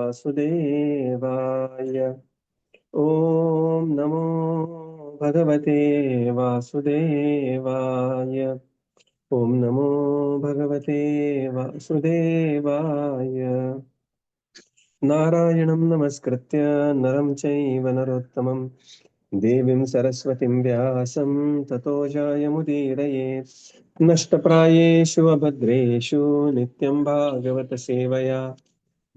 वासुदेवाय। ॐ नमो भगवते वासुदेवाय। ॐ नमो भगवते वासुदेवाय। नारायणं नमस्कृत्य नरं चैव नरोत्तमं देवीं सरस्वतीं व्यासं ततो जयमुदीरयेत्। नष्टप्रायेषु अभद्रेषु नित्यं भागवत सेवया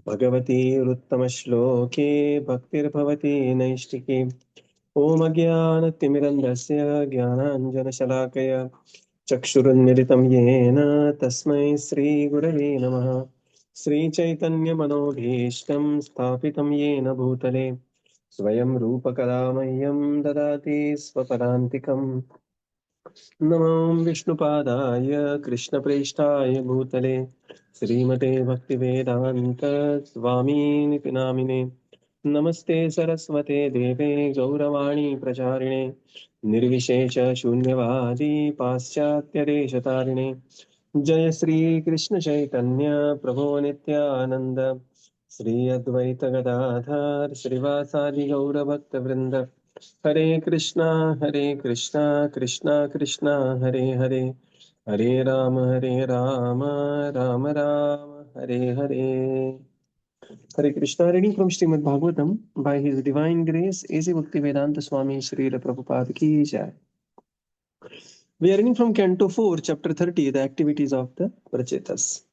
भगवतीरुत्तमश्लोके भक्तिर्भवति नैष्टिकी। ॐ अज्ञानतिमिरन्धस्य ज्ञानाञ्जनशलाकया चक्षुरुन्मिलितं येन तस्मै श्रीगुरवे नमः। श्रीचैतन्यमनोभीष्टं स्थापितं येन भूतले स्वयं रूपकदा मह्यं ददाति स्वपदान्तिकम्। नमो विष्णुपादाय कृष्णप्रेष्ठाय भूतले श्रीमते भक्तिवेदान्त स्वामिनिति नामिने। नमस्ते सरस्वते देवे गौरवाणी प्रचारिणे निर्विशेष शून्यवादी पाश्चात्यदेशतारिणे। जय श्री कृष्ण चैतन्य प्रभो नित्यानंद श्री अद्वैत गदाधर श्रीवासादि गौरभक्तवृंद। हरे कृष्णा कृष्णा कृष्णा हरे हरे, हरे Ram Ram Ram Hare Hare. Hare Krishna, reading from Srimad Bhagavatam by His Divine Grace, A.C. Bhaktivedanta Swami Srila Prabhupada Ki Jai. We are reading from Canto 4, Chapter 30, the activities of the Prachetas.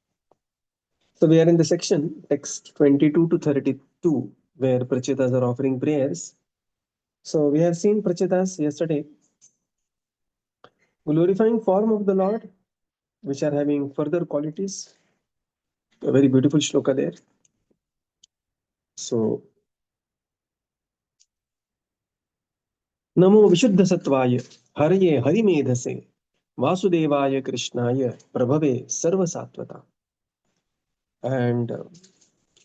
So we are in the section, text 22 to 32, where Prachetas are offering prayers. So we have seen Prachetas yesterday, glorifying form of the Lord, which are having further qualities. A very beautiful shloka there. So, Namo Vishuddha Sattvaya, Hariye Harimedhase, Vasudevaya Krishnaya, Prabhave Sarva Satvata. And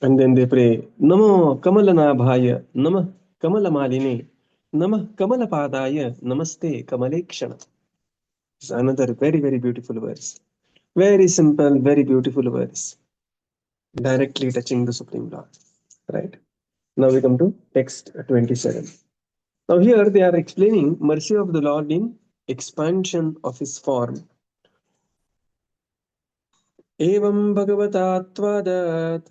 then they pray, Namo Kamalanabhaya, Namah Kamalamaline, Namah Kamalapadaya, Namaste Kamalekshana. It's another very, very beautiful verse. Very simple, very beautiful verse. Directly touching the Supreme Lord. Right? Now we come to text 27. Now here they are explaining mercy of the Lord in expansion of his form. Evam bhagavatatvadat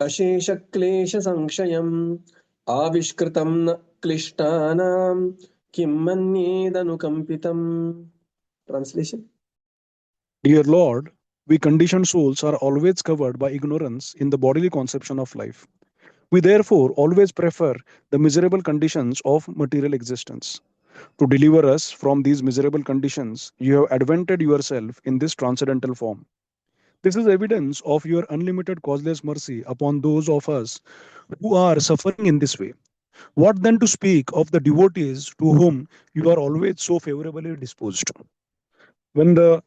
ashesha klesha sanshayam avishkritam na klishtanam kim manyedanukampitam. Translation. Dear Lord, we conditioned souls are always covered by ignorance in the bodily conception of life. We therefore always prefer the miserable conditions of material existence. To deliver us from these miserable conditions, you have advented yourself in this transcendental form. This is evidence of your unlimited causeless mercy upon those of us who are suffering in this way. What then to speak of the devotees to whom you are always so favorably disposed? When the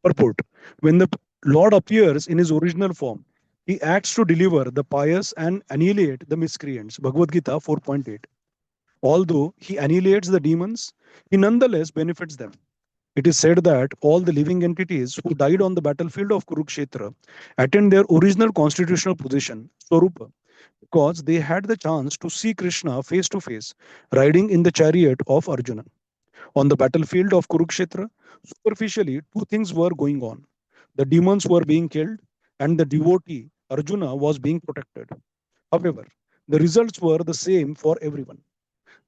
purport, when the Lord appears in his original form, he acts to deliver the pious and annihilate the miscreants. Bhagavad Gita 4.8. Although he annihilates the demons, he nonetheless benefits them. It is said that all the living entities who died on the battlefield of Kurukshetra attained their original constitutional position, Swarupa, because they had the chance to see Krishna face to face, riding in the chariot of Arjuna. On the battlefield of Kurukshetra, superficially, two things were going on. The demons were being killed, and the devotee Arjuna was being protected. However, the results were the same for everyone.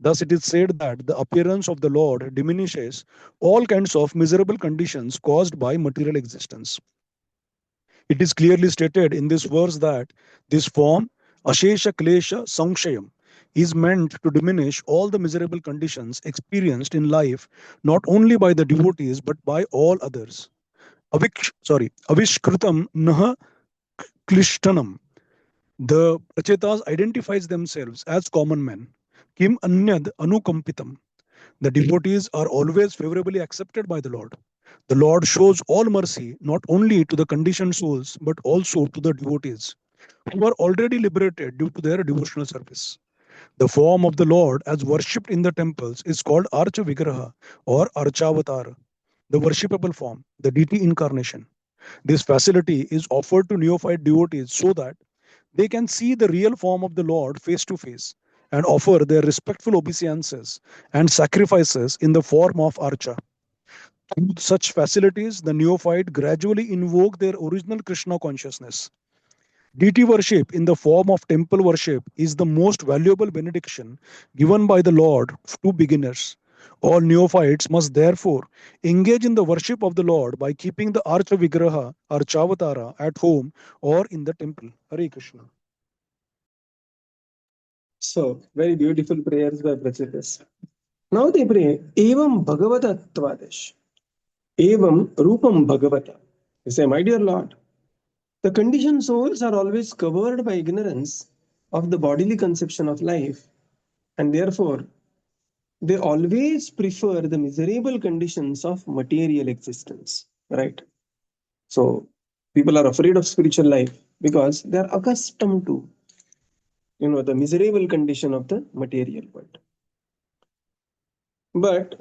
Thus, it is said that the appearance of the Lord diminishes all kinds of miserable conditions caused by material existence. It is clearly stated in this verse that this form, Ashesha Klesha Samshayam, is meant to diminish all the miserable conditions experienced in life, not only by the devotees but by all others. Avishkritam Naha Klishtanam. The Prachetas identifies themselves as common men. Kim Anyad Anukampitam. The devotees are always favorably accepted by the Lord. The Lord shows all mercy not only to the conditioned souls but also to the devotees who are already liberated due to their devotional service. The form of the Lord as worshipped in the temples is called Archa Vigraha or Archavatar, the worshipable form, the deity incarnation. This facility is offered to neophyte devotees so that They can see the real form of the Lord face to face and offer their respectful obeisances and sacrifices in the form of archa. Through such facilities, the neophyte gradually invoke their original Krishna consciousness. Deity worship in the form of temple worship is the most valuable benediction given by the Lord to beginners. All neophytes must therefore engage in the worship of the Lord by keeping the Archa Vigraha or Chavatara at home or in the temple. Hare Krishna. So, very beautiful prayers by Prachitas. Now they pray, Evam Bhagavata Tvadash, Evam Rupam Bhagavata. They say, my dear Lord, the conditioned souls are always covered by ignorance of the bodily conception of life, and therefore they always prefer the miserable conditions of material existence. Right? So, people are afraid of spiritual life because they are accustomed to the miserable condition of the material world. But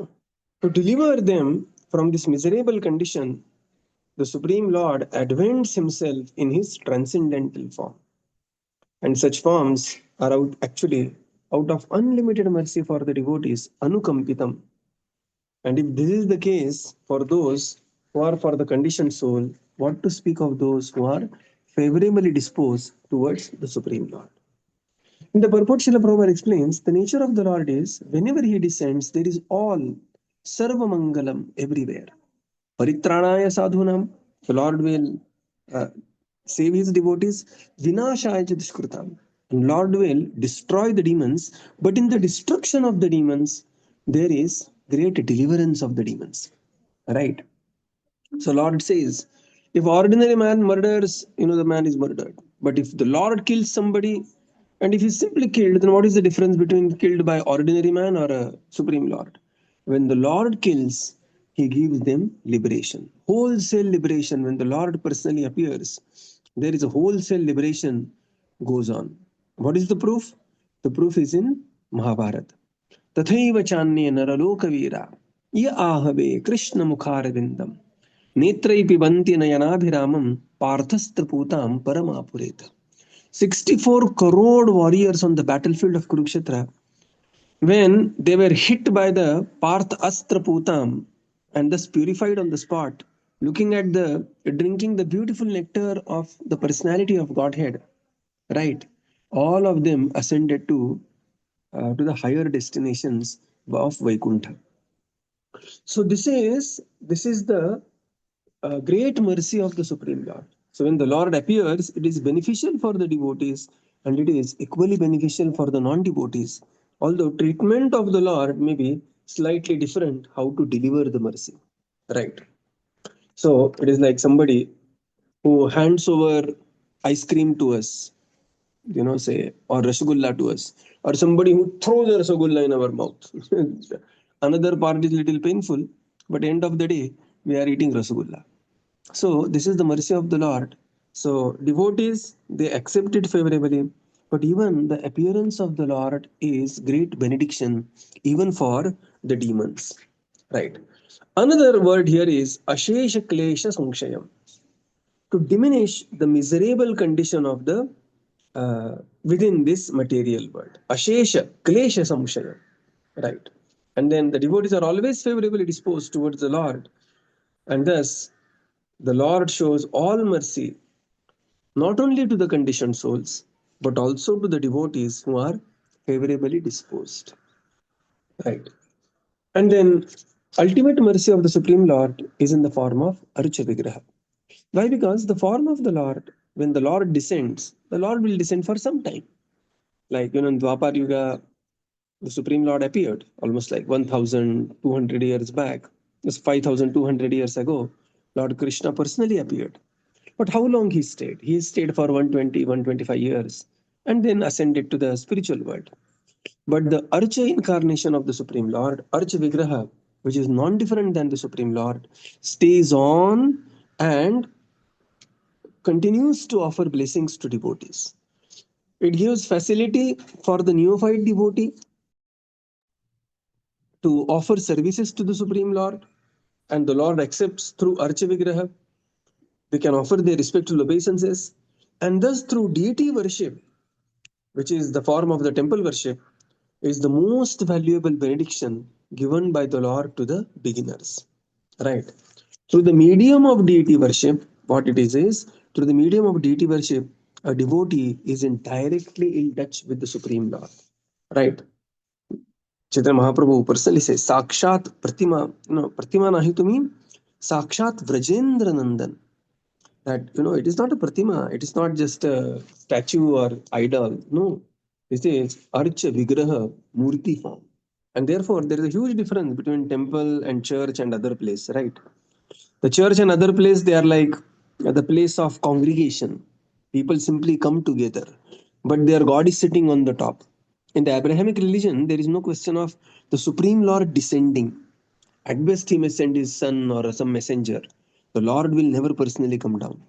to deliver them from this miserable condition, the Supreme Lord advents himself in his transcendental form. And such forms are actually out of unlimited mercy for the devotees, anukampitam. And if this is the case for those who are for the conditioned soul, what to speak of those who are favorably disposed towards the Supreme Lord? In the purport, Srila Prabhupada explains the nature of the Lord is whenever he descends, there is all sarvamangalam everywhere. Paritranaya sadhunam, the Lord will save his devotees. Vinashaya dushkrutam, and Lord will destroy the demons. But in the destruction of the demons, there is great deliverance of the demons. Right? So Lord says, if ordinary man murders, the man is murdered. But if the Lord kills somebody, and if he's simply killed, then what is the difference between killed by ordinary man or a supreme Lord? When the Lord kills, he gives them liberation. Wholesale liberation. When the Lord personally appears, there is a wholesale liberation goes on. What is the proof? The proof is in Mahabharata. तथैव चान्ये नरलोकवीरा य आहवे कृष्णमुखारविन्दम् नेत्रै पिबन्ति नयनाभिरामं पार्थस्त्रपूतां परमापुरेत. 64 crore warriors on the battlefield of Kurukshetra, when they were hit by the Parth Astra Putam and thus purified on the spot, drinking the beautiful nectar of the personality of Godhead, right? All of them ascended to the higher destinations of Vaikuntha. So this is the great mercy of the Supreme Lord. So when the Lord appears, it is beneficial for the devotees and it is equally beneficial for the non-devotees. Although treatment of the Lord may be slightly different, how to deliver the mercy. Right. So it is like somebody who hands over ice cream to us, say, or rasgulla to us, or somebody who throws a rasgulla in our mouth. Another part is little painful, but end of the day, we are eating rasgulla. So this is the mercy of the Lord. So devotees, they accept it favorably, but even the appearance of the Lord is great benediction, even for the demons. Right. Another word here is ashesha klesha samshayam, to diminish the miserable condition of the within this material world. Ashesha klesha samshayam. Right. And then the devotees are always favorably disposed towards the Lord, and thus the Lord shows all mercy not only to the conditioned souls, but also to the devotees who are favorably disposed. Right. And then ultimate mercy of the Supreme Lord is in the form of Archa Vigraha. Why? Because the form of the Lord, when the Lord descends, the Lord will descend for some time. Like, in Dwapar Yuga, the Supreme Lord appeared almost like 1,200 years back. Just 5,200 years ago, Lord Krishna personally appeared. But how long he stayed? He stayed for 120, 125 years and then ascended to the spiritual world. But the Archa incarnation of the Supreme Lord, Archa Vigraha, which is non-different than the Supreme Lord, stays on and continues to offer blessings to devotees. It gives facility for the neophyte devotee to offer services to the Supreme Lord, and the Lord accepts through Archa Vigraha. They can offer their respectful obeisances. And thus, through deity worship, which is the form of the temple worship, is the most valuable benediction given by the Lord to the beginners. Right. Through the medium of deity worship, what it is through the medium of deity worship, a devotee is directly in touch with the Supreme Lord. Right. Chaitanya Mahaprabhu personally says, Sakshat Pratima, Pratima nahi to mean Sakshat Vrajendra Nandan. That, it is not a Pratima, it is not just a statue or idol. No, this is Archa Vigraha Murti form. And therefore, there is a huge difference between temple and church and other place, right? The church and other place, they are like the place of congregation. People simply come together, but their God is sitting on the top. In the Abrahamic religion, there is no question of the Supreme Lord descending. At best, he may send his son or some messenger. The Lord will never personally come down.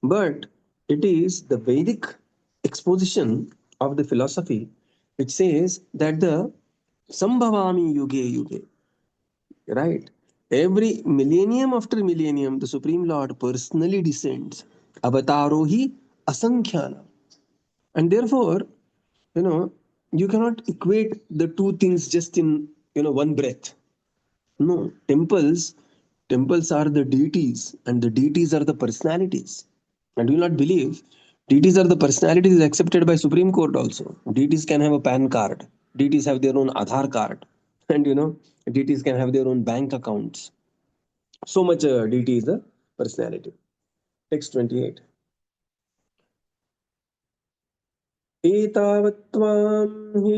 But it is the Vedic exposition of the philosophy which says that the Sambhavami Yuge Yuge, right? Every millennium after millennium, the Supreme Lord personally descends. Avatarohi asankhyanam. And therefore, you know, you cannot equate the two things just in one breath. No, temples are the deities, and the deities are the personalities. And you will not believe, deities are the personalities accepted by Supreme Court also. Deities can have a PAN card. Deities have their own Aadhaar card, and deities can have their own bank accounts. So much deity is the personality. Text 28. एतावत्त्वां हि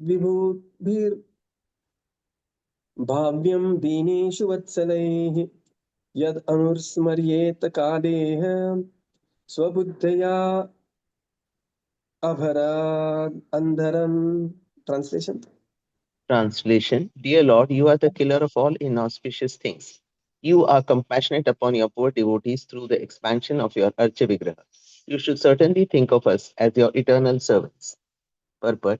विभूद्भिर्भाव्यं दीनेषु वत्सलैः यद् अनुस्मर्येत कालेह स्वबुद्धया अभराद् अन्धरम्. Translation. Translation: Dear Lord, you are the killer of all inauspicious things. You are compassionate upon your poor devotees through the expansion of your Archa Vigraha. You should certainly think of us as your eternal servants. Purport: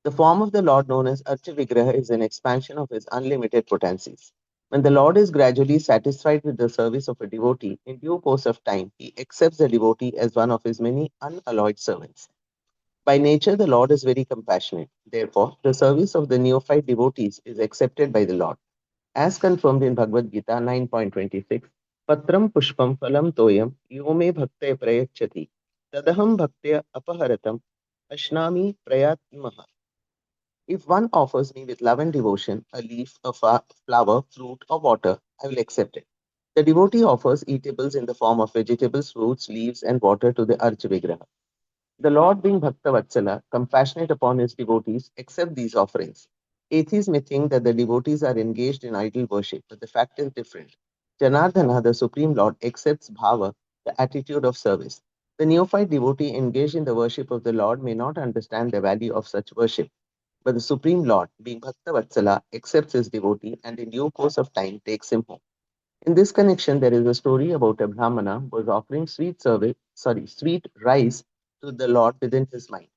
The form of the Lord known as Archa Vigraha is an expansion of his unlimited potencies. When the Lord is gradually satisfied with the service of a devotee, in due course of time, he accepts the devotee as one of his many unalloyed servants. By nature, the Lord is very compassionate. Therefore, the service of the neophyte devotees is accepted by the Lord. As confirmed in Bhagavad Gita 9.26, Patram Pushpam Phalam Toyam Yome Bhaktaya Prayachati Tadaham Bhaktaya Apaharatam Ashnami Prayatmaha. If one offers me with love and devotion a leaf, a flower, fruit, or water, I will accept it. The devotee offers eatables in the form of vegetables, fruits, leaves, and water to the Archa Vigraha. The Lord, being Bhakta Vatsala, compassionate upon his devotees, accept these offerings. Atheists may think that the devotees are engaged in idol worship, but the fact is different. Janardhana, the Supreme Lord, accepts bhava, the attitude of service. The neophyte devotee engaged in the worship of the Lord may not understand the value of such worship, but the Supreme Lord, being Bhakta Vatsala, accepts his devotee and in due course of time takes him home. In this connection, there is a story about a Brahmana who was offering sweet rice to the Lord within his mind.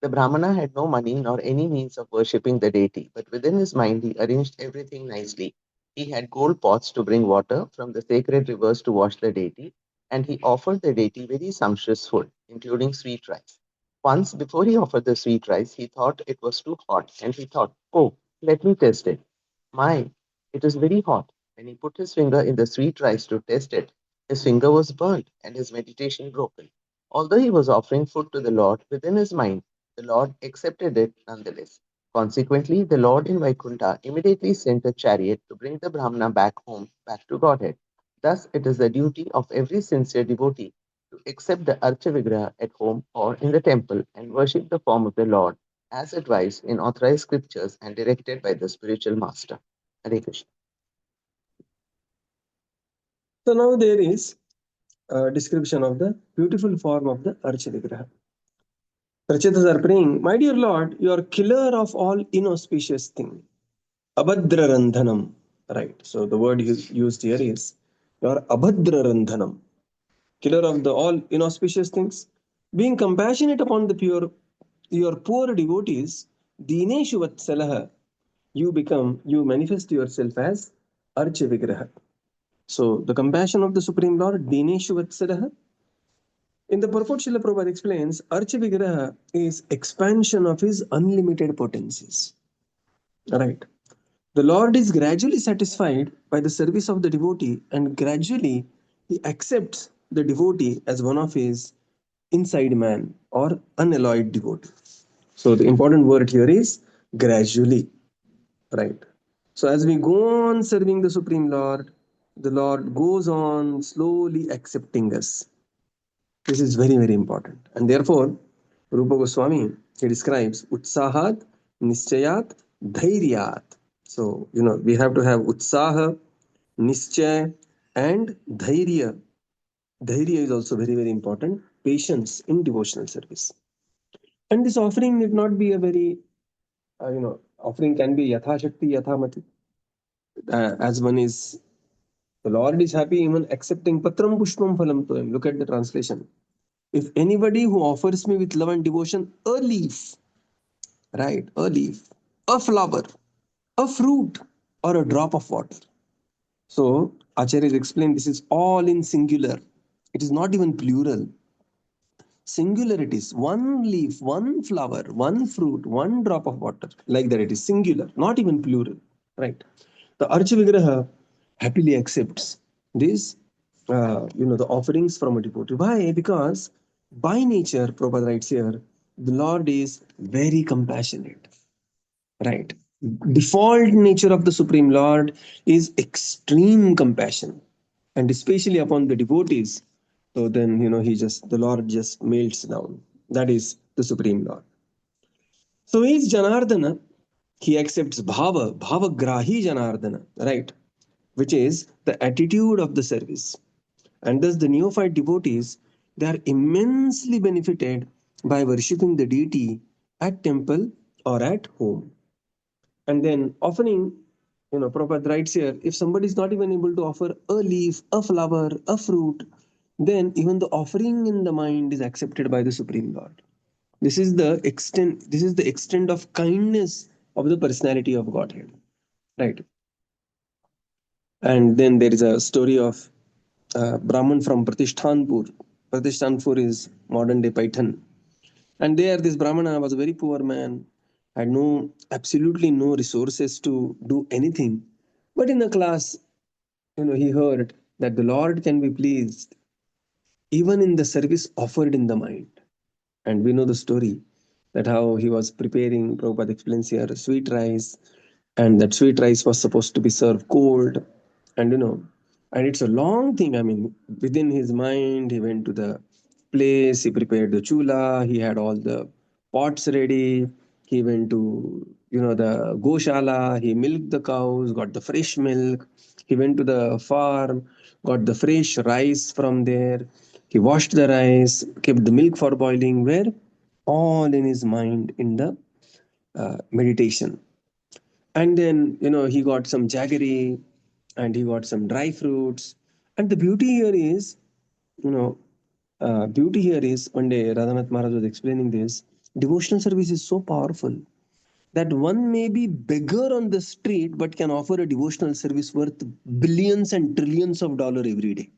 The Brahmana had no money nor any means of worshipping the deity, but within his mind he arranged everything nicely. He had gold pots to bring water from the sacred rivers to wash the deity, and he offered the deity very sumptuous food, including sweet rice. Once, before he offered the sweet rice, he thought it was too hot, and he thought, "Oh, let me test it. My, it is very hot." When he put his finger in the sweet rice to test it, his finger was burnt and his meditation broken. Although he was offering food to the Lord, within his mind, the Lord accepted it nonetheless. Consequently, the Lord in Vaikuntha immediately sent a chariot to bring the Brahmana back home, back to Godhead. Thus, it is the duty of every sincere devotee to accept the Archa Vigraha at home or in the temple and worship the form of the Lord as advised in authorized scriptures and directed by the spiritual master. Hare Krishna. So now there is a description of the beautiful form of the Archa Vigraha. Rachatas are praying, My dear Lord, you are killer of all inauspicious things. Abhadra Randhanam. Right. So the word used here is you are Abhadra Randhanam, killer of the all inauspicious things. Being compassionate upon your poor devotees, Dineshu Vatsalaha, you manifest yourself as Archa Vigraha. So the compassion of the Supreme Lord, Dineshu Vatsalaha, In the purport, Srila Prabhupada explains, Archa Vigraha is expansion of his unlimited potencies. Right. The Lord is gradually satisfied by the service of the devotee, and gradually he accepts the devotee as one of his inside man or unalloyed devotee. So the important word here is gradually. Right. So as we go on serving the Supreme Lord, the Lord goes on slowly accepting us. This is very, very important. And therefore, Rupa Goswami, he describes Utsahat, Nischayat, Dhairyat. So, we have to have Utsaha, Nischay, and Dhairya. Dhairya is also very, very important. Patience in devotional service. And this offering need not be a very, offering can be Yatha Shakti, Yatha Mati. As one is, the Lord is happy even accepting Patram Pushpam Phalam Toyam. Look at the translation. If anybody who offers me with love and devotion a leaf, right, a leaf, a flower, a fruit, or a drop of water. So, Acharya explained this is all in singular. It is not even plural. Singular it is. One leaf, one flower, one fruit, one drop of water. Like that it is singular, not even plural. Right. The Archa Vigraha happily accepts this, the offerings from a devotee. Why? Because by nature, Prabhupada writes here, the Lord is very compassionate. Right. Default nature of the Supreme Lord is extreme compassion, and especially upon the devotees. So then, the Lord just melts down. That is the Supreme Lord. So he is Janardana. He accepts Bhavagrahi Janardana, right? Which is the attitude of the service. And thus the neophyte devotees, they are immensely benefited by worshipping the deity at temple or at home. And then offering, Prabhupada writes here, if somebody is not even able to offer a leaf, a flower, a fruit, then even the offering in the mind is accepted by the Supreme Lord. This is the extent of kindness of the personality of Godhead. Right. And then there is a story of Brahman from Pratishtanpur. Pratishtanpur is modern day Paitan. And there, this Brahmana was a very poor man, had absolutely no resources to do anything. But in a class, he heard that the Lord can be pleased even in the service offered in the mind. And we know the story that how he was preparing, Prabhupada explains here, sweet rice, and that sweet rice was supposed to be served cold. And and it's a long thing. I mean, within his mind, he went to the place, he prepared the chula, he had all the pots ready, he went to the goshala, he milked the cows, got the fresh milk, he went to the farm, got the fresh rice from there, he washed the rice, kept the milk for boiling, where all in his mind in the meditation. And then he got some jaggery and he got some dry fruits. And the beauty here is, one day Radhanath Maharaj was explaining this. Devotional service is so powerful that one may be beggar on the street but can offer a devotional service worth billions and trillions of dollars every day.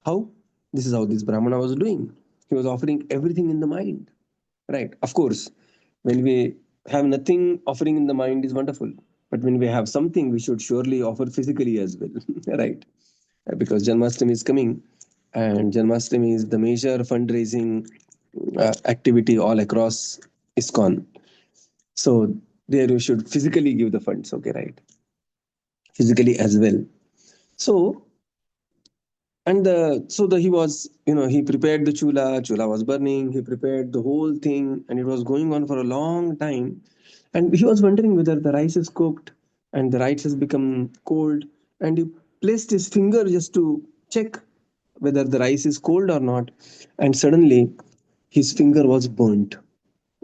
How? This is how this Brahmana was doing. He was offering everything in the mind. Right. Of course, when we have nothing, offering in the mind is wonderful. But when we have something, we should surely offer physically as well. Right. Because Janmashtami is coming, and Janmashtami is the major fundraising activity all across ISKCON. So there you should physically give the funds. Okay, right. Physically as well. So, and he was, he prepared the chula was burning, he prepared the whole thing, and it was going on for a long time. And he was wondering whether the rice is cooked and the rice has become cold. And he placed his finger just to check whether the rice is cold or not. And suddenly his finger was burnt.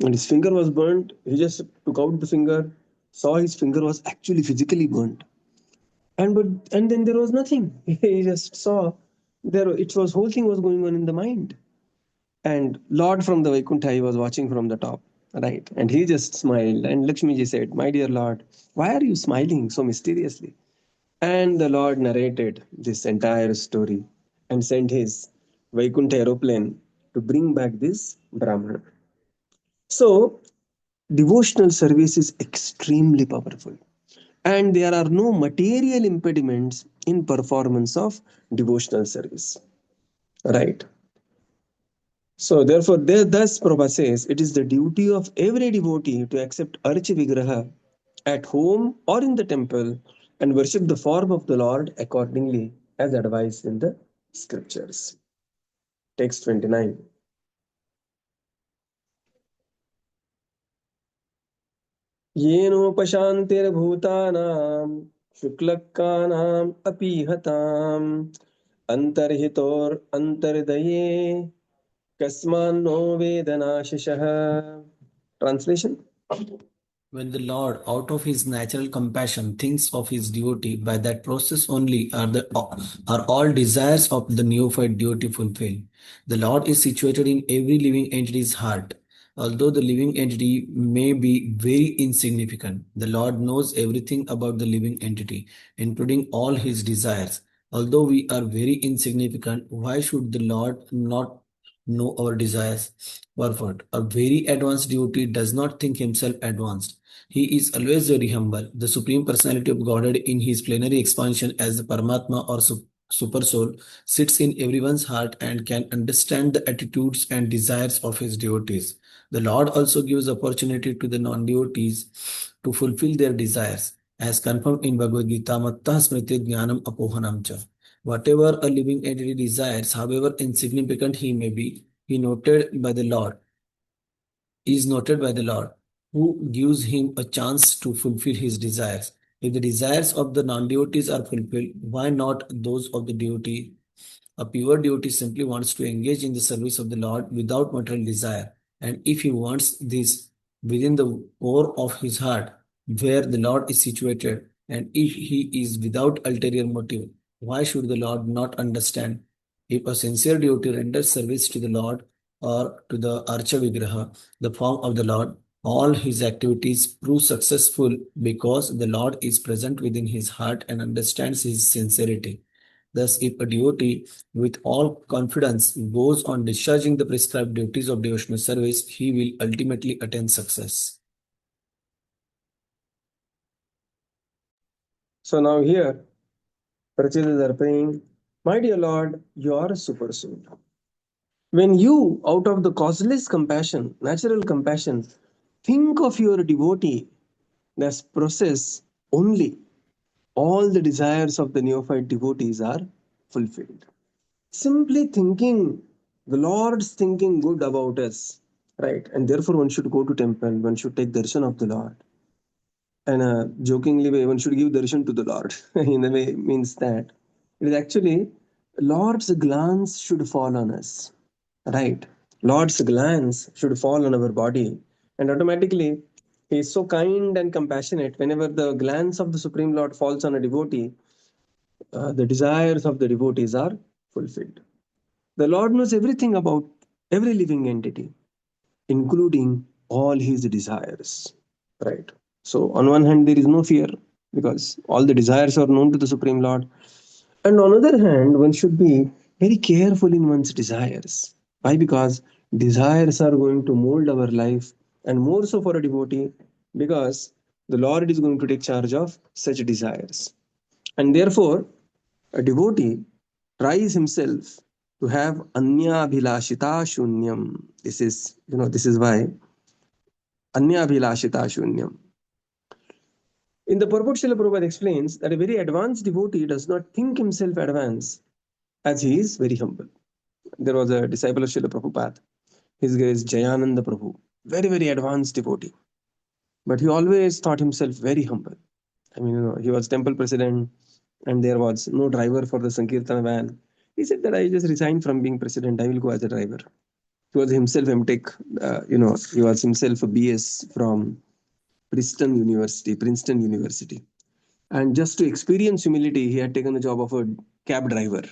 And his finger was burnt. He just took out the finger, saw his finger was actually physically burnt. And then there was nothing. He just saw it was whole thing was going on in the mind. And Lord from the Vaikuntha, he was watching from the top, right? And he just smiled. And Lakshmiji said, "My dear Lord, why are you smiling so mysteriously?" And the Lord narrated this entire story and sent his Vaikuntha aeroplane to bring back this Brahmana. So, devotional service is extremely powerful, and there are no material impediments in performance of devotional service. Right. So, therefore, thus Prabhupada says it is the duty of every devotee to accept Archa Vigraha at home or in the temple and worship the form of the Lord accordingly as advised in the scriptures. Text 29. येनोपशान्तिर्भूतानां शुक्लकानाम् अपि हताम् अन्तर्हितोरन्तर्दये कस्मान्नो वेदनाशिषः. Translation. When the Lord, out of his natural compassion, thinks of his devotee, by that process only are all desires of the neophyte devotee fulfilled. The Lord is situated in every living entity's heart. Although the living entity may be very insignificant, the Lord knows everything about the living entity, including all his desires. Although we are very insignificant, why should the Lord not know our desires? Perfect. A very advanced devotee does not think himself advanced. He is always very humble. The Supreme Personality of Godhead in his plenary expansion as the Paramatma or Super Soul sits in everyone's heart and can understand the attitudes and desires of his devotees. The Lord also gives opportunity to the non-devotees to fulfill their desires, as confirmed in Bhagavad Gita, Mattah Smriti Jnanam Apohanam Cha. Whatever a living entity desires, however insignificant he may be, is noted by the Lord, who gives him a chance to fulfill his desires. If the desires of the non-devotees are fulfilled, why not those of the devotee? A pure devotee simply wants to engage in the service of the Lord without material desire. And if he wants this within the core of his heart, where the Lord is situated, and if he is without ulterior motive, why should the Lord not understand? If a sincere devotee renders service to the Lord or to the Archa Vigraha, the form of the Lord, all his activities prove successful because the Lord is present within his heart and understands his sincerity. Thus, if a devotee with all confidence goes on discharging the prescribed duties of devotional service, he will ultimately attain success. So now here, Prachitas are praying, my dear Lord, you are a super soul. When you, out of the causeless compassion, natural compassion, think of your devotee, this process only, all the desires of the neophyte devotees are fulfilled. Simply thinking, the Lord's thinking good about us, right? And therefore one should go to temple, one should take darshan of the Lord. And jokingly way, one should give darshan to the Lord. In a way, means that it is actually Lord's glance should fall on us, right? Lord's glance should fall on our body, and automatically He is so kind and compassionate. Whenever the glance of the Supreme Lord falls on a devotee, the desires of the devotees are fulfilled. The Lord knows everything about every living entity, including all his desires, right? So, on one hand, there is no fear because all the desires are known to the Supreme Lord. And on the other hand, one should be very careful in one's desires. Why? Because desires are going to mold our life, and more so for a devotee, because the Lord is going to take charge of such desires. And therefore, a devotee tries himself to have anyabhilashita shunyam. This is why anyabhilashita shunyam. In the purport, Srila Prabhupada explains that a very advanced devotee does not think himself advanced, as he is very humble. There was a disciple of Srila Prabhupada. His name is Jayananda Prabhu, very, very advanced devotee. But he always thought himself very humble. I mean, he was temple president, and there was no driver for the Sankirtana van. He said that I just resigned from being president. I will go as a driver. He was himself MTech. He was himself a BS from Princeton University. And just to experience humility, he had taken the job of a cab driver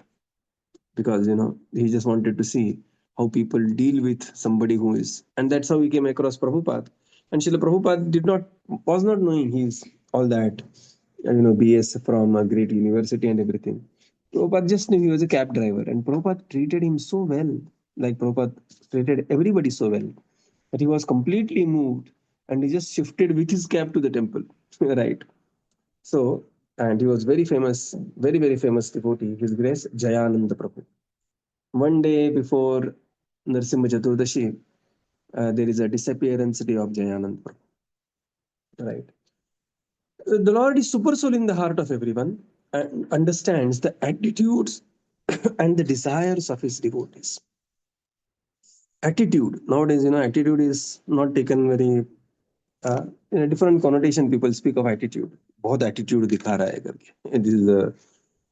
because he just wanted to see how people deal with somebody who is, and that's how he came across Prabhupada. And Srila Prabhupada was not knowing he's all that, BS from a great university and everything. Prabhupada just knew he was a cab driver, and Prabhupada treated him so well, like Prabhupada treated everybody so well, that he was completely moved and he just shifted with his cab to the temple, right? So, and he was very famous, very, very famous devotee, His Grace Jayananda Prabhu. One day before Narasimha Chaturdashi, there is a disappearance day of Jayananda Prabhu, right? The Lord is super soul in the heart of everyone and understands the attitudes and the desires of his devotees. Attitude, nowadays, attitude is not taken very in a different connotation. People speak of attitude. बहुत attitude दिखा रहा है करके. This is the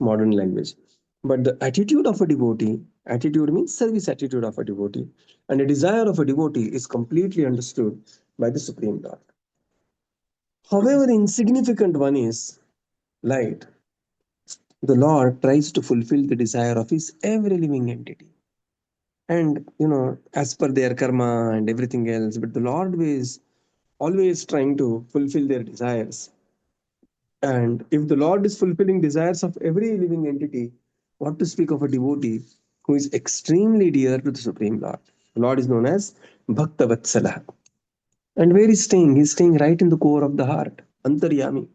modern language. But the attitude of a devotee, attitude means service attitude of a devotee, and a desire of a devotee is completely understood by the Supreme Lord. However insignificant one is, light, the Lord tries to fulfill the desire of his every living entity. And, as per their karma and everything else, but the Lord is always trying to fulfill their desires. And if the Lord is fulfilling desires of every living entity, what to speak of a devotee who is extremely dear to the Supreme Lord? The Lord is known as Bhakta Vatsalah. And where is staying? He's staying right in the core of the heart, Antaryami.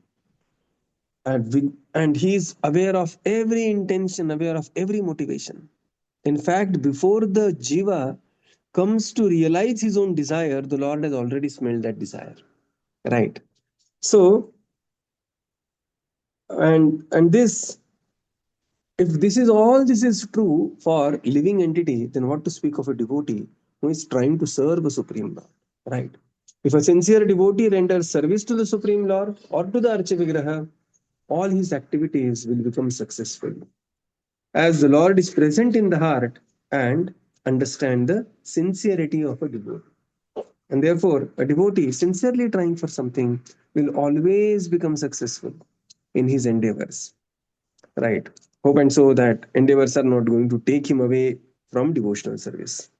And he is aware of every intention, aware of every motivation. In fact, before the jiva comes to realize his own desire, the Lord has already smelled that desire. Right. So, and this, if this is true for living entity, then what to speak of a devotee who is trying to serve a Supreme Lord? Right. If a sincere devotee renders service to the Supreme Lord or to the Archa Vigraha, all his activities will become successful, as the Lord is present in the heart and understand the sincerity of a devotee. And therefore, a devotee sincerely trying for something will always become successful in his endeavors. Right. Hope and so that endeavors are not going to take him away from devotional service.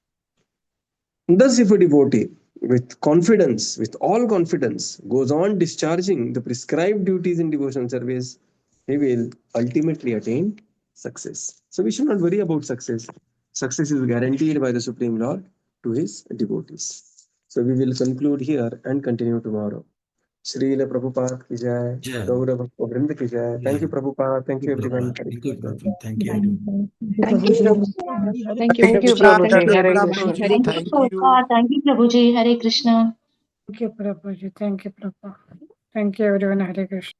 Thus, if a devotee with confidence, with all confidence, goes on discharging the prescribed duties in devotional service, he will ultimately attain success. So we should not worry about success. Success is guaranteed by the Supreme Lord to his devotees. So we will conclude here and continue tomorrow. Srila Prabhupada ki jai, Jai. Gaura Bhakta Vrinda ki jai. Thank you, Prabhupada. Thank you, everyone. Thank you, Prabhupada. Thank you, Thank everyone. you. Thank you, Thank you, Prabhuji. Prabhuji. Thank you, Hare everyone. Krishna. Hare Thank Krishna. you. Thank you, Prabhuji. Hare Krishna. Thank you, Prabhuji. Thank you, Prabhuji. Thank you, everyone. Hare Krishna.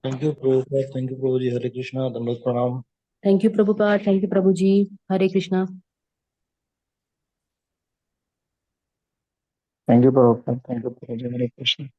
Thank you, Prabhupada. Thank you, Prabhuji. Hare Krishna. Dandavat Pranam. Thank you, Prabhupada. Thank you, Prabhuji. Hare Krishna. Thank you, Prabhupada. Thank you, Prabhuji. Hare Krishna.